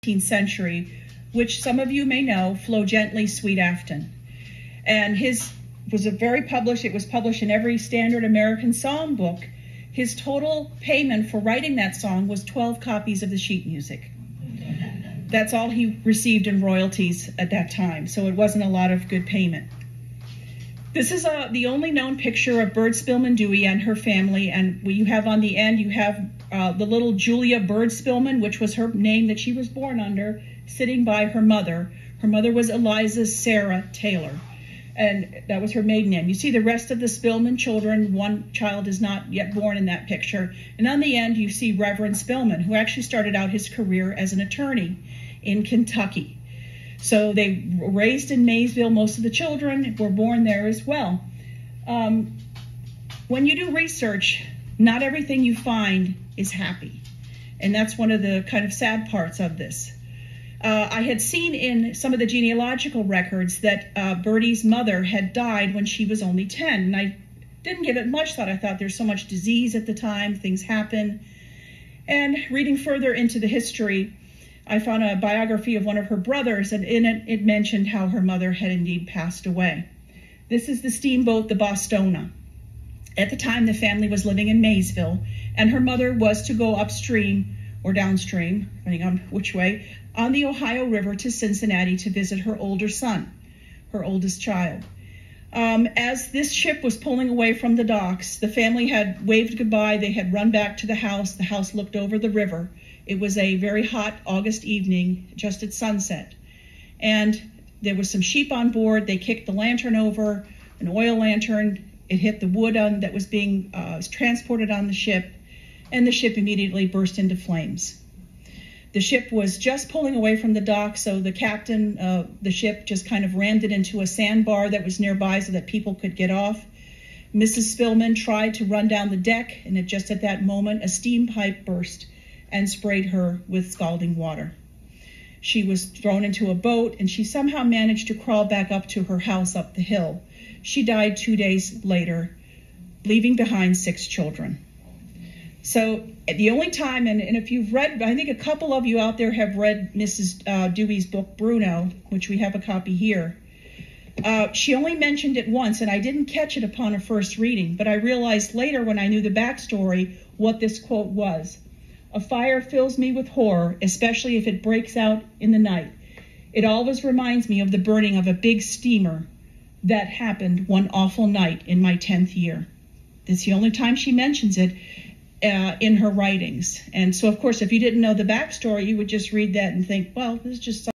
19th century, which some of you may know, Flow Gently, Sweet Afton. And it was published in every standard American songbook. His total payment for writing that song was 12 copies of the sheet music. That's all he received in royalties at that time, so it wasn't a lot of good payment. This is the only known picture of Bird Spillman Dewey and her family, and what you have on the end, you have the little Julia Bird Spillman, which was her name that she was born under, sitting by her mother. Her mother was Eliza Sarah Taylor, and that was her maiden name. You see the rest of the Spillman children. One child is not yet born in that picture. And on the end, you see Reverend Spillman, who actually started out his career as an attorney in Kentucky. So they were raised in Maysville. Most of the children were born there as well. When you do research, not everything you find is happy. And that's one of the kind of sad parts of this. I had seen in some of the genealogical records that Birdie's mother had died when she was only 10. And I didn't give it much thought. I thought there's so much disease at the time, things happen. And reading further into the history, I found a biography of one of her brothers, and in it mentioned how her mother had indeed passed away. This is the Steamboat, the Bostona. At the time, the family was living in Maysville, and her mother was to go upstream or downstream, depending on which way, on the Ohio River to Cincinnati to visit her older son, her oldest child. As this ship was pulling away from the docks, the family had waved goodbye. They had run back to the house. The house looked over the river. It was a very hot August evening, just at sunset. And there was some sheep on board. They kicked the lantern over, an oil lantern. It hit the wood that was being transported on the ship, and the ship immediately burst into flames. The ship was just pulling away from the dock, so the captain of the ship just kind of rammed it into a sandbar that was nearby so that people could get off. Mrs. Spillman tried to run down the deck, and just at that moment, a steam pipe burst and sprayed her with scalding water. She was thrown into a boat, and she somehow managed to crawl back up to her house up the hill. She died 2 days later, leaving behind 6 children. So the only time, and if you've read, I think a couple of you out there have read Mrs. Dewey's book, Bruno, which we have a copy here. She only mentioned it once, and I didn't catch it upon a first reading, but I realized later when I knew the backstory what this quote was. "A fire fills me with horror, especially if it breaks out in the night. It always reminds me of the burning of a big steamer that happened one awful night in my 10th year." It's the only time she mentions it in her writings. And so, of course, if you didn't know the backstory, you would just read that and think, well, this is just